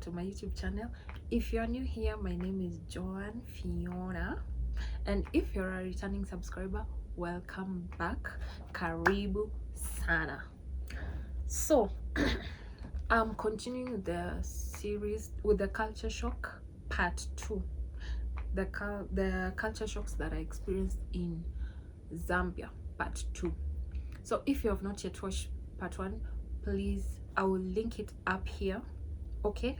to my YouTube channel. If you're new here, my name is Joan Fiona, and if you're a returning subscriber, welcome back. Karibu sana. So I'm continuing the series with the culture shock part 2, the culture shocks that I experienced in Zambia part 2. So if you have not yet watched part 1, please, I will link it up here, okay?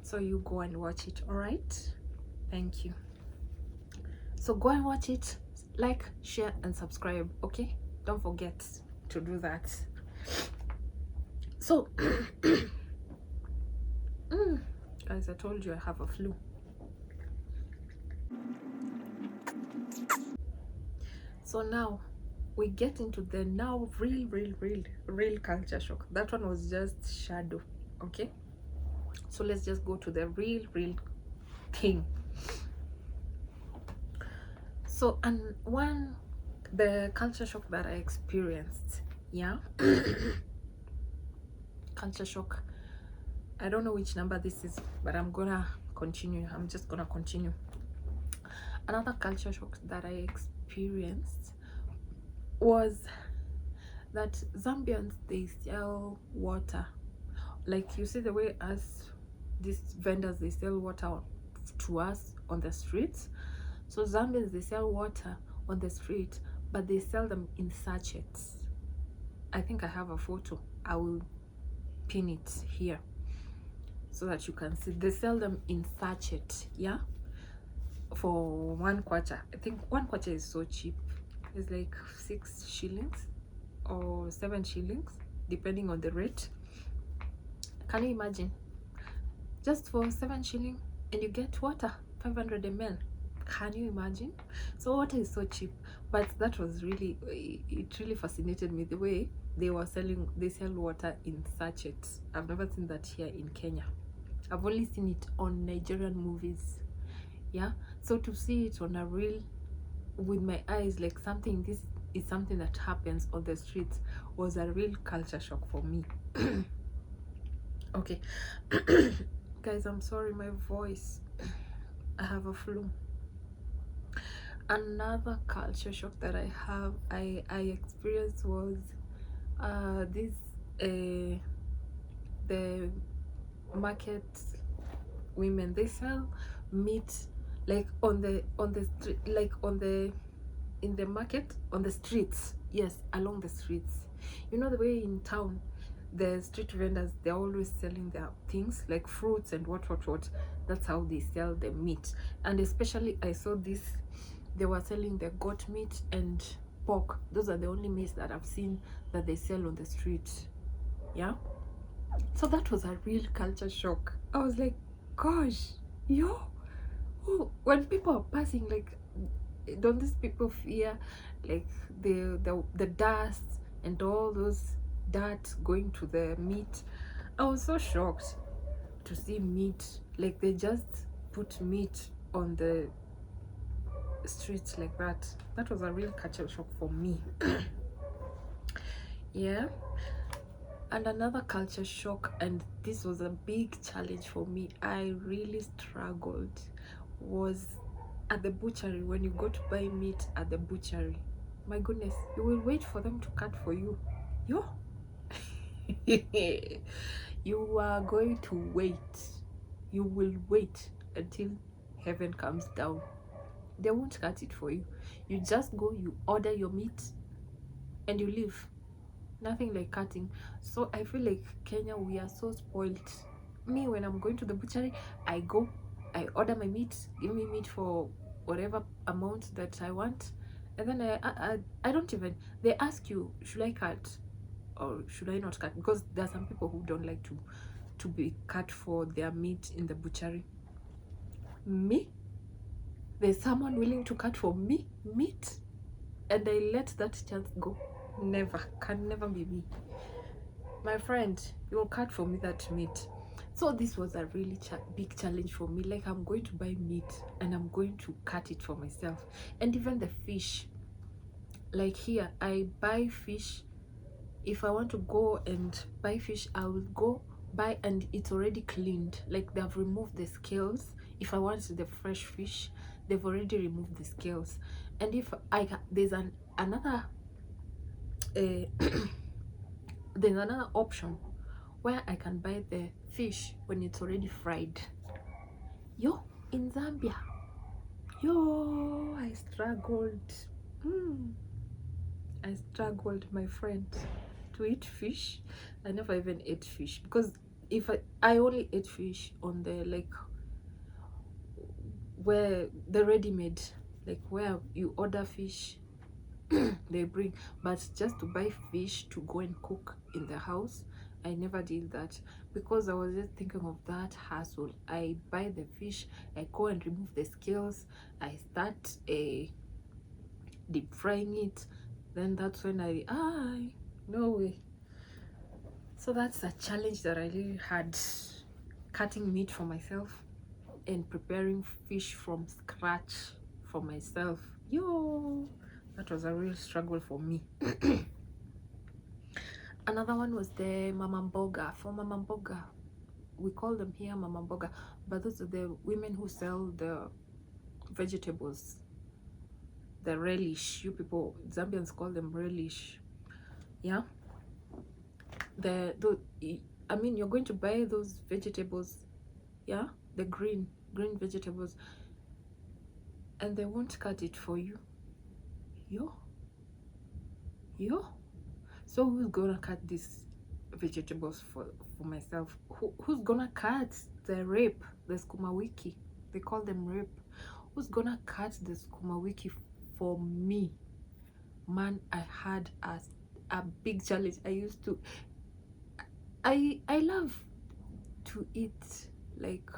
So you go and watch it, all right? Thank you. So go and watch it, like, share and subscribe, okay? Don't forget to do that. So guys, I told you I have a flu. So now we get into the now real culture shock. That one was just shadow, okay? So let's just go to the real thing. So, and the culture shock that I experienced, yeah. Culture shock, I don't know which number this is, but I'm gonna continue. I'm just gonna continue. Another culture shock that I experienced was that Zambians, they sell water. Like, you see the way us, these vendors, they sell water to us on the streets. So Zambians, they sell water on the street, but they sell them in sachets. I think I have a photo. I will pin it here so that you can see. They sell them in sachet, yeah, for 1 kwacha. I think 1 kwacha is so cheap. It's like 6 shillings or 7 shillings depending on the rate. Can you imagine? Just for 7 shillings and you get water 500 ml. Can you imagine? So water is so cheap, but that was really, it really fascinated me the way they sell water in sachets. I've never seen that here in Kenya. I've only seen it on Nigerian movies, yeah. So to see it on a real, with my eyes, like something, this is something that happens on the streets, was a real culture shock for me. Okay. Guys, I'm sorry, my voice, I have a flu. Another culture shock that I experienced was the market women, they sell meat like on the street, like in the market, on the streets, yes, along the streets. You know the way in town the street vendors, they're always selling their things like fruits and what. That's how they sell the meat. And especially I saw this, they were selling the goat meat and pork. Those are the only meats that I've seen that they sell on the street, yeah. So that was a real culture shock. I was like, gosh, when people are passing, like, don't these people fear like the dust and all those dirt going to the meat? I was so shocked to see meat, like they just put meat on the streets like that. That was a real culture shock for me. Yeah. And another culture shock, and this was a big challenge for me, I really struggled, was at the butchery. When you go to buy meat at the butchery, my goodness, you will wait for them to cut for you. Yo. You are going to wait. You will wait until heaven comes down. They won't cut it for you. You just go, you order your meat and you leave. Nothing like cutting. So I feel like Kenya, we are so spoiled. Me, when I'm going to the butchery, I go, I order my meat, give me meat for whatever amount that I want, and then I don't even, they ask you, should I cut or should I not cut? Because there are some people who don't like to be cut for their meat in the butchery. Me, there's someone willing to cut for me meat, and I let that chance go. Never, can never be me. My friend, you'll cut for me that meat. So this was a really big challenge for me. Like, I'm going to buy meat and I'm going to cut it for myself. And even the fish, like here, I buy fish. If I want to go and buy fish, I will go buy and it's already cleaned, like they have removed the scales. If I want the fresh fish, they've already removed the scales. And if there's another there's another option where I can buy the fish when it's already fried. Yo, in Zambia, yo, I struggled. I struggled, my friend, to eat fish. I never even ate fish because if I only ate fish on the, like, where the ready-made, like where you order fish they bring. But just to buy fish to go and cook in the house, I never did that because I was just thinking of that hassle. I buy the fish, I go and remove the scales, I start deep frying it, then that's when no way. So that's a challenge that I really had, cutting meat for myself and preparing fish from scratch for myself. Yo, that was a real struggle for me. Another one was the mama mboga. For mama mboga, we call them here mama mboga, but those are the women who sell the vegetables, the relish. You people, Zambians call them relish. Yeah, I mean, you're going to buy those vegetables, yeah, the green vegetables, and they won't cut it for you. Yo, so who's gonna cut these vegetables for myself? Who's gonna cut the rape, the skuma wiki? They call them rape. Who's gonna cut the skuma wiki for me? Man, I had a big challenge. I love to eat like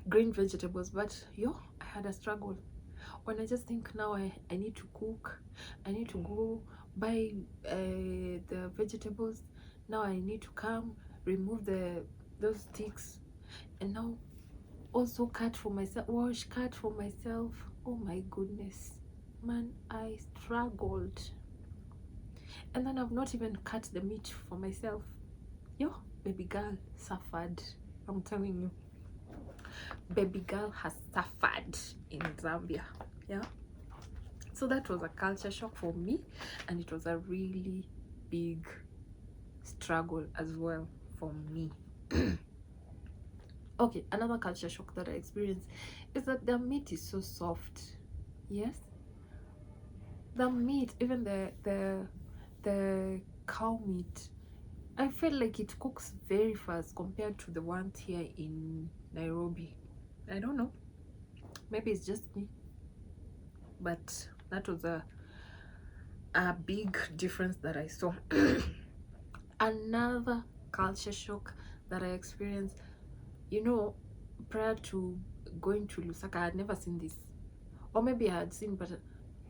green vegetables, but yo, I had a struggle. When I just think now I need to cook, I need to go buy the vegetables. Now I need to come remove those sticks, and now also cut for myself, cut for myself. Oh my goodness, man, I struggled. And then I've not even cut the meat for myself. Yo, baby girl suffered, I'm telling you. Baby girl has suffered in Zambia. Yeah, so that was a culture shock for me, and it was a really big struggle as well for me. Okay, another culture shock that I experienced is that the meat is so soft. Yes, the meat, even the cow meat, I feel like it cooks very fast compared to the ones here in Nairobi. I don't know, maybe it's just me, but that was a big difference that I saw. Another culture shock that I experienced, you know, prior to going to Lusaka, I had never seen this, or maybe I had seen, but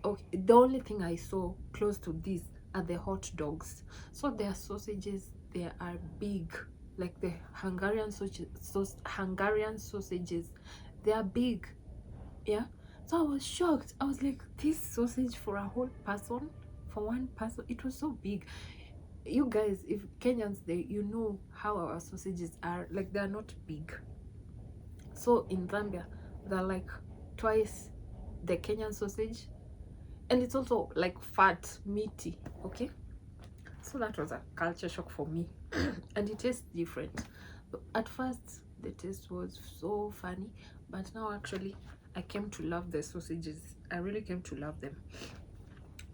okay, the only thing I saw close to this are the hot dogs. So their sausages, they are big, like the Hungarian sausages, they are big. Yeah, so I was shocked. I was like, this sausage for a whole person, for one person, it was so big. You guys, if Kenyans, you know how our sausages are, like they're not big. So in Zambia, they're like twice the Kenyan sausage, and it's also like fat, meaty. Okay, so that was a culture shock for me. And it tastes different. At first the taste was so funny, but now actually I came to love the sausages. I really came to love them.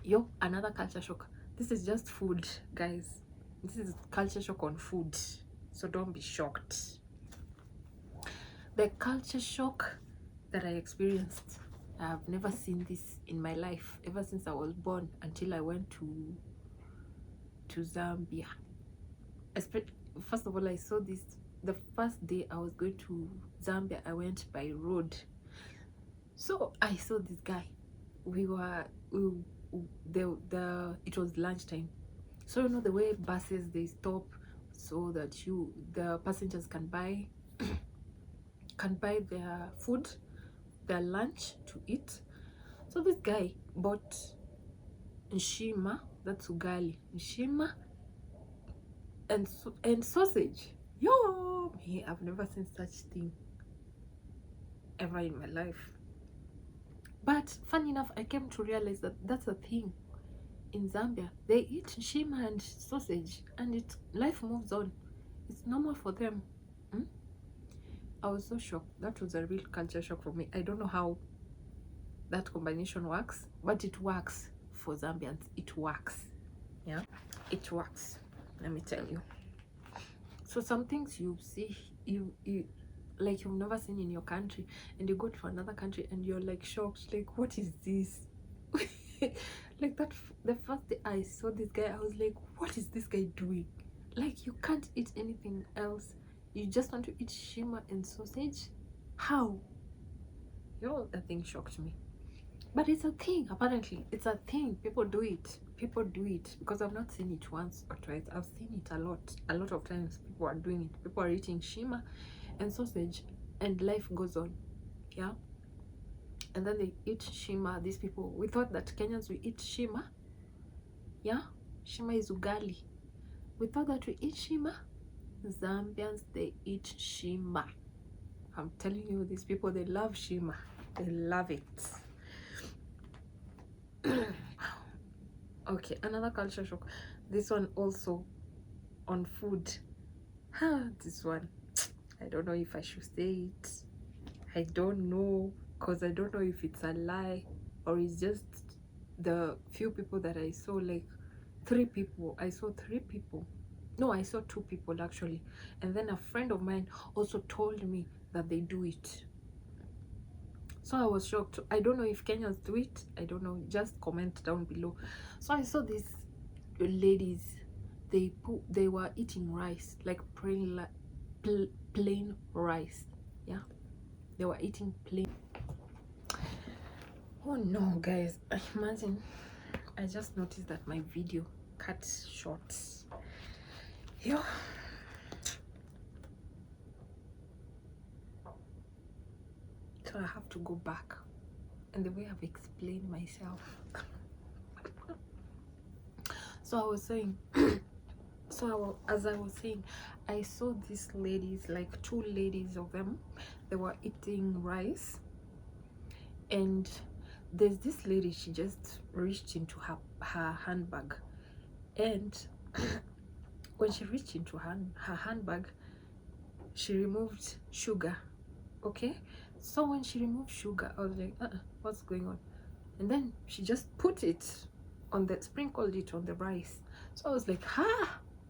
Yo, another culture shock. This is just food, guys. This is culture shock on food, so don't be shocked. The culture shock that I experienced, I've never seen this in my life ever since I was born until I went to Zambia. First of all, I saw this the first day I was going to Zambia. I went by road, so I saw this guy. It was lunchtime, so you know the way buses, they stop so that the passengers can buy their food, their lunch to eat. So this guy bought nshima, that's ugali, nshima, and sausage. Yo, me, I've never seen such thing ever in my life. But funny enough, I came to realize that that's a thing in Zambia. They eat shima and sausage, and life moves on. It's normal for them. Hmm? I was so shocked. That was a real culture shock for me. I don't know how that combination works, but it works for Zambians. It works. Yeah, it works. Let me tell you. So some things you see, you like you've never seen in your country, and you go to another country and you're like shocked, like, what is this? Like that, the first day I saw this guy, I was like, what is this guy doing? Like, you can't eat anything else, you just want to eat shima and sausage? How? Yo, that thing shocked me. But it's a thing. Apparently it's a thing. People do it, because I've not seen it once or twice. I've seen it a lot of times. People are doing it. People are eating shima and sausage, and life goes on. Yeah. And then they eat shima. These people, we thought that Kenyans, we eat shima. Yeah, shima is ugali. We thought that we eat shima. Zambians, they eat shima. I'm telling you, these people, they love shima. They love it. Okay, another culture shock. This one also on food. This one, I don't know if I should say it. I don't know, because I don't know if it's a lie or it's just the few people that I saw. Like 3 people. I saw 3 people. No, I saw 2 people actually. And then a friend of mine also told me that they do it. So I was shocked. I don't know if Kenyans do it. I don't know. Just comment down below. So I saw these ladies. They were eating rice, like plain rice. Yeah, they were eating plain. Oh no, guys! Imagine. I just noticed that my video cut short. Yeah. So I have to go back, and the way I've explained myself. So I was saying, as I was saying, I saw these ladies, like 2 ladies of them. They were eating rice, and there's this lady, she just reached into her handbag, and when she reached into her handbag, she removed sugar. Okay, so when she removed sugar, I was like, what's going on? And then she just put it on sprinkled it on the rice. So I was like,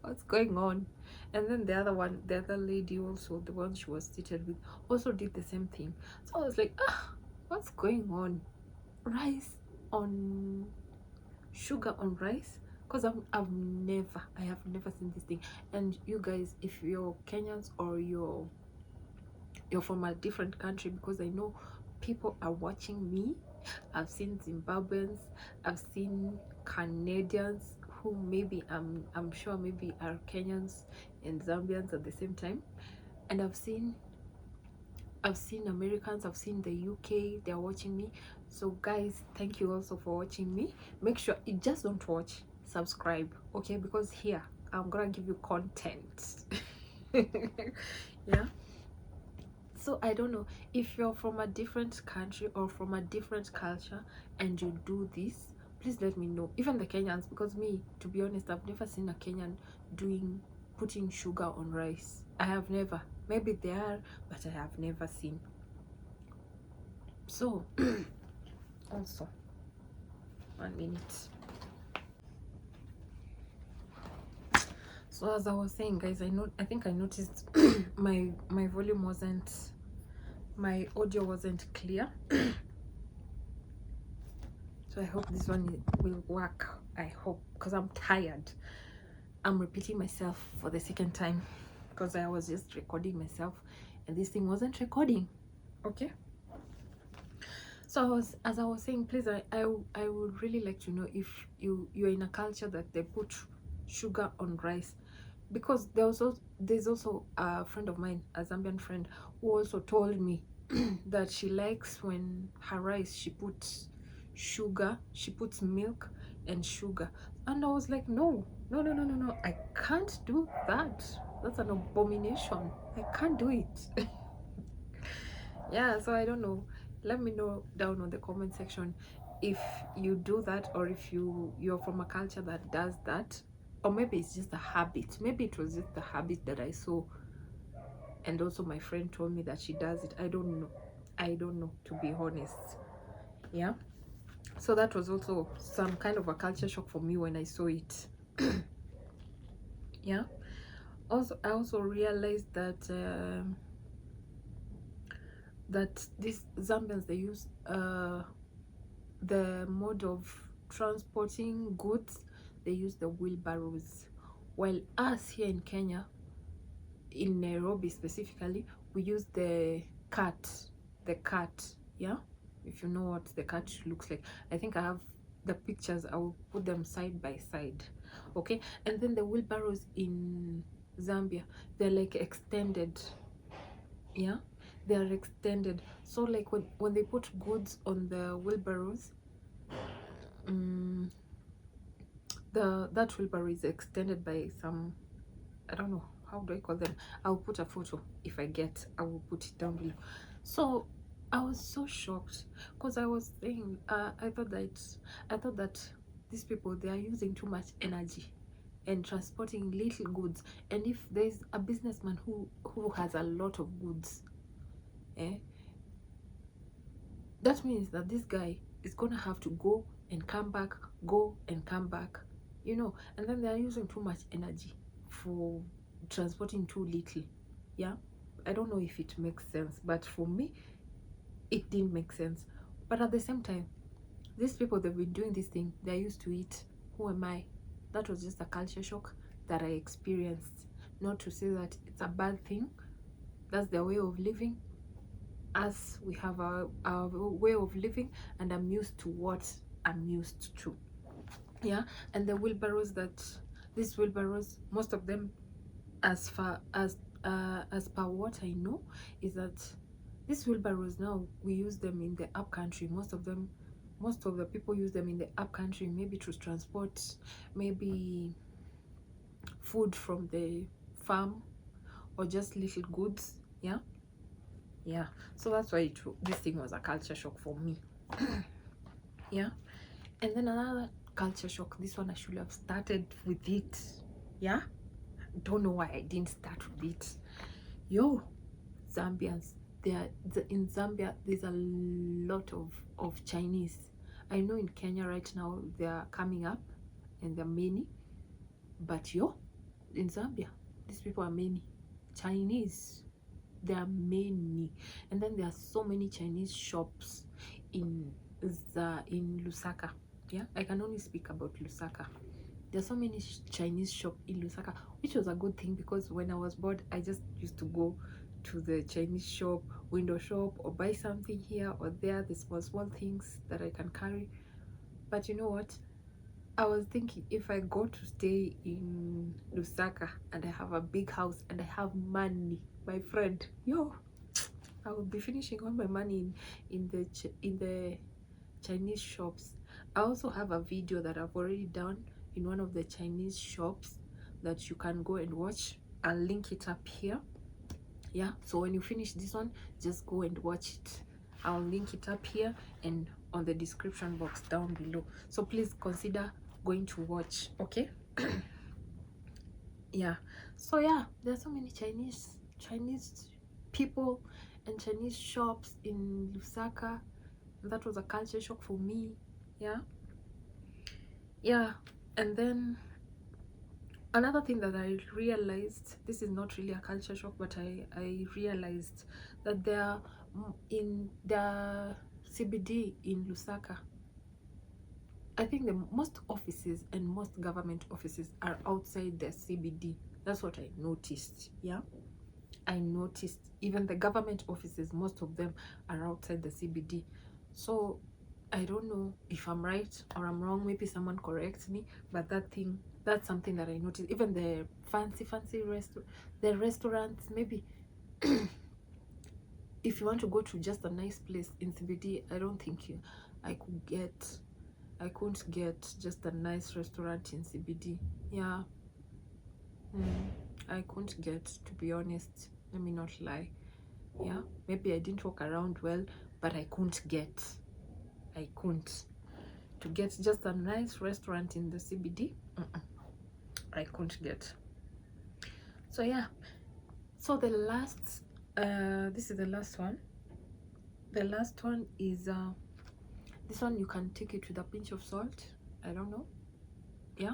what's going on? And then the other lady also, the one she was seated with, also did the same thing. So I was like, what's going on? Rice on sugar on rice? Because I have never seen this thing. And you guys, if you're Kenyans or you're from a different country, because I know people are watching me. I've seen Zimbabweans, I've seen Canadians who maybe I'm sure maybe are Kenyans and Zambians at the same time, and I've seen Americans, I've seen the UK, they're watching me. So guys, thank you also for watching me. Make sure you just don't watch, subscribe, okay? Because here I'm gonna give you content. Yeah. So I don't know if you're from a different country or from a different culture and you do this, please let me know. Even the Kenyans, because me, to be honest, I've never seen a Kenyan putting sugar on rice. I have never. Maybe they are, but I have never seen. So also 1 minute. So as I was saying, guys, I think I noticed my volume wasn't, my audio wasn't clear. So I hope this one will work. I hope, because I'm tired. I'm repeating myself for the 2nd time because I was just recording myself and this thing wasn't recording. Okay. So as I was saying, please, I would really like to know if you're in a culture that they put sugar on rice, because there's also a friend of mine, a Zambian friend, who also told me that she likes when her rice she puts sugar, she puts milk and sugar. And I was like, no, no, no, no, no, no, I can't do that. That's an abomination. I can't do it. Yeah, so I don't know. Let me know down on the comment section if you do that, or if you're from a culture that does that, or maybe it's just a habit. Maybe it was just the habit that I saw, and also my friend told me that she does it. I don't know. I don't know, to be honest. Yeah. So that was also some kind of a culture shock for me when I saw it. Yeah. Also, I also realized that that these Zambians, they use the mode of transporting goods, they use the wheelbarrows, while us here in Kenya, in Nairobi specifically, we use the cart. Yeah, if you know what the cart looks like. I think I have the pictures. I will put them side by side. Okay. And then the wheelbarrows in Zambia, they're like extended. Yeah, they are extended. So like when they put goods on the wheelbarrows, that wheelbarrow is extended by some, I don't know, how do I call them. I'll put a photo. If I get, I will put it down below. So I was so shocked, because I was saying, I thought that these people, they are using too much energy and transporting little goods. And if there's a businessman who has a lot of goods, eh, that means that this guy is gonna have to go and come back, go and come back, and then they are using too much energy for transporting too little. Yeah, I don't know if it makes sense, but for me, it didn't make sense. But at the same time, these people, they've been doing this thing, they're used to it. Who am I? That was just a culture shock that I experienced. Not to say that it's a bad thing, that's their way of living. As we have our way of living, and I'm used to what I'm used to. Yeah. And the wheelbarrows, these wheelbarrows, most of them, as far as per what I know, is that these wheelbarrows now, we use them in the up country. Most of the people use them in the up country, maybe to transport maybe food from the farm, or just little goods. Yeah. Yeah. So that's why this thing was a culture shock for me. Yeah. And then another culture shock, this one I should have started with it. Yeah, don't know why I didn't start with it. Yo, Zambians, in Zambia, there's a lot of Chinese. I know in Kenya right now they are coming up, and they're many, but yo, in Zambia, these people are many. Chinese, there are many. And then there are so many Chinese shops in Lusaka. Yeah, I can only speak about Lusaka. There's so many Chinese shops in Lusaka, which was a good thing, because when I was bored, I just used to go to the Chinese shop, window shop, or buy something here or there, the small things that I can carry. But you know what? I was thinking, if I go to stay in Lusaka and I have a big house and I have money, my friend, yo, I will be finishing all my money in the Chinese shops. I also have a video that I've already done in one of the Chinese shops that you can go and watch. I'll link it up here. Yeah, so when you finish this one, just go and watch it. I'll link it up here and on the description box down below. So please consider going to watch, okay? Yeah. So yeah, there's so many Chinese people and Chinese shops in Lusaka. That was a culture shock for me. Yeah. Yeah. And then another thing that I realized, this is not really a culture shock, but I realized that there in the CBD in Lusaka, I think the most offices and most government offices are outside the CBD. That's what I noticed. Yeah, I noticed even the government offices, most of them are outside the CBD. So I don't know if I'm right or I'm wrong. Maybe someone corrects me, but that's something that I noticed. Even the fancy restaurants, maybe if you want to go to just a nice place in CBD, I don't think I I couldn't get just a nice restaurant in CBD. Yeah. I couldn't get, to be honest. Let me not lie. Yeah, maybe I didn't walk around well, but I couldn't get. I couldn't. To get just a nice restaurant in the CBD, I couldn't get. So yeah. So the last, this is the last one. The last one is this one. You can take it with a pinch of salt. I don't know. Yeah,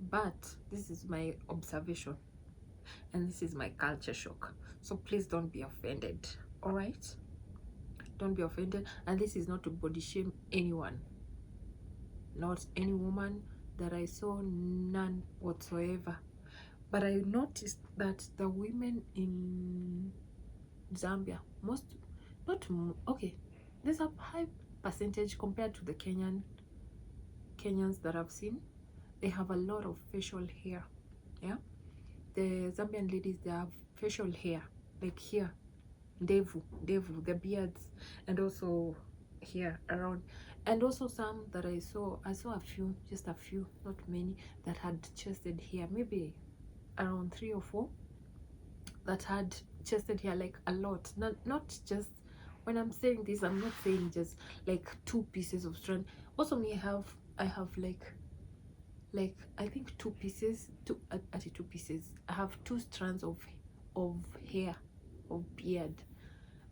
but this is my observation, and this is my culture shock. So please don't be offended. All right, don't be offended. And this is not to body shame anyone, not any woman that I saw, none whatsoever. But I noticed that the women in Zambia, okay, there's a high percentage compared to the Kenyans that I've seen. They have a lot of facial hair. Yeah, the Zambian ladies, they have facial hair, like here, ndevu, the beards, and also here around. And also some that I saw a few, just a few, not many, that had chested hair, maybe around 3 or 4 that had chested hair, like a lot. Not just, when I'm saying this, I'm not saying just like 2 pieces of strand. Also me, I have like I think 2 pieces, 2 pieces. I have 2 strands of hair, of beard.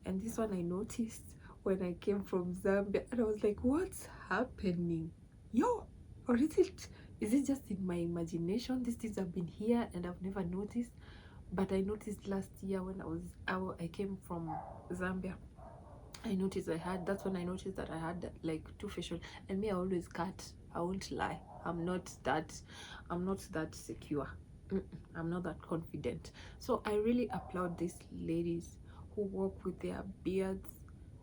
And this one I noticed when I came from Zambia, and I was like, what's happening? Yo, or is it just in my imagination? These things have been here and I've never noticed. But I noticed last year when I came from Zambia. I noticed that's when I noticed that I had like 2 facial. And me, I always cut. I won't lie. I'm not that secure. I'm not that confident. So I really applaud these ladies who walk with their beards,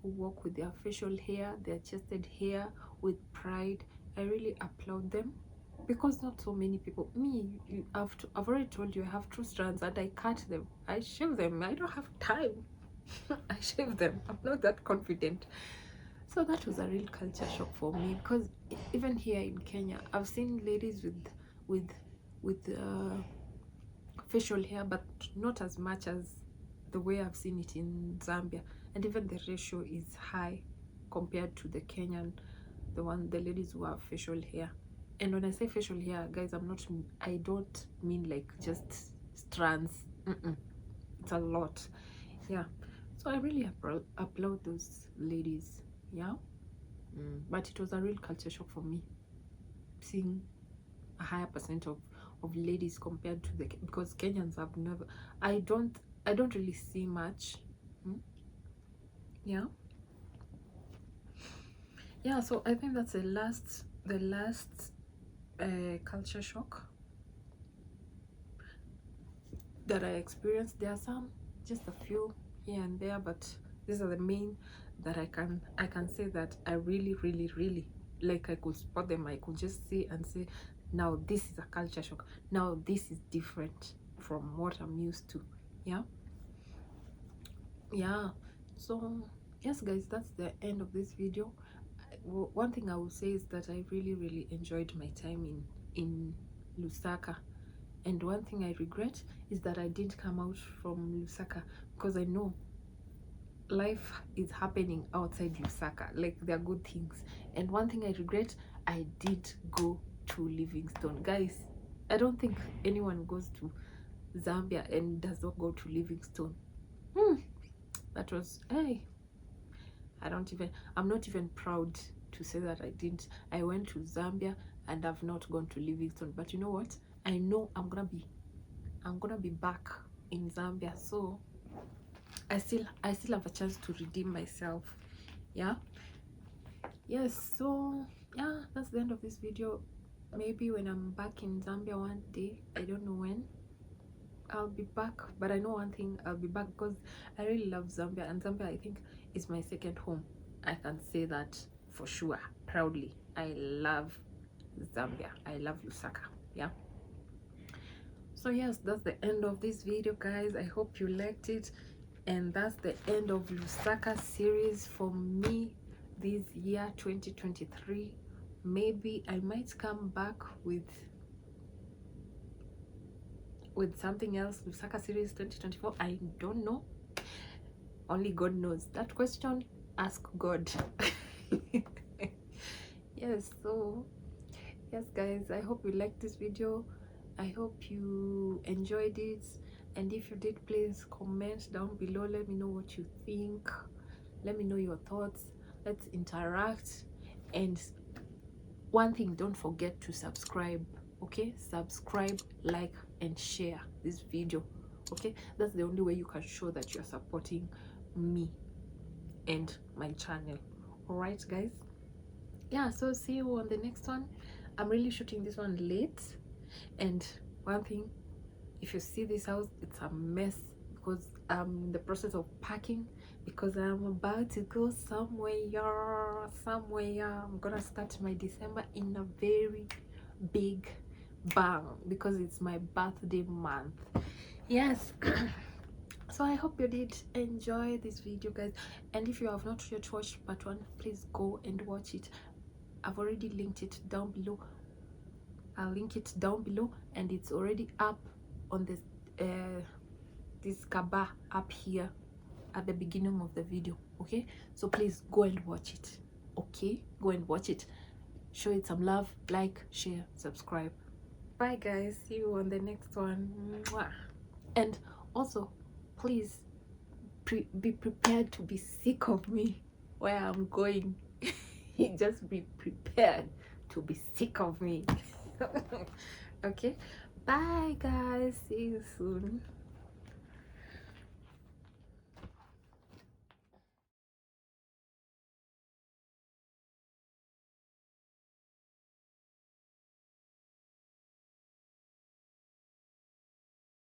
who walk with their facial hair, their chested hair with pride. I really applaud them, because not so many people. I've already told you I have 2 strands and I cut them. I shave them. I don't have time. I shave them. I'm not that confident. So that was a real culture shock for me, because even here in Kenya, I've seen ladies with facial hair, but not as much as the way I've seen it in Zambia. And even the ratio is high compared to the Kenyan, the ladies who have facial hair. And when I say facial hair, guys, I don't mean like just strands. It's a lot. Yeah. So I really applaud those ladies. Yeah. But it was a real culture shock for me, seeing a higher percent of ladies compared to because Kenyans have never, I don't really see much. Yeah. So I think that's the last culture shock that I experienced. There are some, just a few here and there, but these are the main that I can say that I really like. I could spot them. I could just see and say, now this is a culture shock. Now this is different from what I'm used to. Yeah. So yes, guys, that's the end of this video. One thing I will say is that I really enjoyed my time in Lusaka. And one thing I regret is that I didn't come out from Lusaka, because I know life is happening outside Lusaka. Like, there are good things. And one thing I regret, I did go to Livingstone. Guys, I don't think anyone goes to Zambia and does not go to Livingstone. That was, hey, I'm not even proud to say that I didn't. I went to Zambia and I've not gone to Livingstone. But you know what? I know I'm gonna be back in Zambia, so I still have a chance to redeem myself. Yes. So yeah, that's the end of this video. Maybe when I'm back in Zambia one day, I don't know when I'll be back, but I know one thing, I'll be back, because I really love Zambia, and Zambia, I think, is my second home. I can say that for sure, proudly. I love Zambia. I love Lusaka. Yeah. So yes, that's the end of this video, guys. I hope you liked it, and that's the end of Lusaka series for me this year, 2023. maybe I might come back with something else. Lusaka series 2024, I don't know, only God knows. That question, ask God. Yes, so yes guys, I hope you liked this video. I hope you enjoyed it, and if you did, please comment down below. Let me know what you think. Let me know your thoughts. Let's interact. And one thing, don't forget to subscribe. Okay, subscribe, like, and share this video. Okay, that's the only way you can show that you're supporting me and my channel. All right guys, yeah, so see you on the next one. I'm really shooting this one late, and one thing, if you see this house, it's a mess because I'm in the process of packing, because I'm about to go somewhere. I'm gonna start my December in a very big bang because it's my birthday month. Yes. So I hope you did enjoy this video guys, and if you have not yet watched part 1, please go and watch it. I've already linked it down below. I'll link it down below, and it's already up on this this kaba up here at the beginning of the video. Okay, so please go and watch it. Okay, go and watch it, show it some love, like, share, subscribe. Bye guys, see you on the next one. Mwah. And also, please be prepared to be sick of me where I'm going. Just be prepared to be sick of me. Okay, bye guys, see you soon.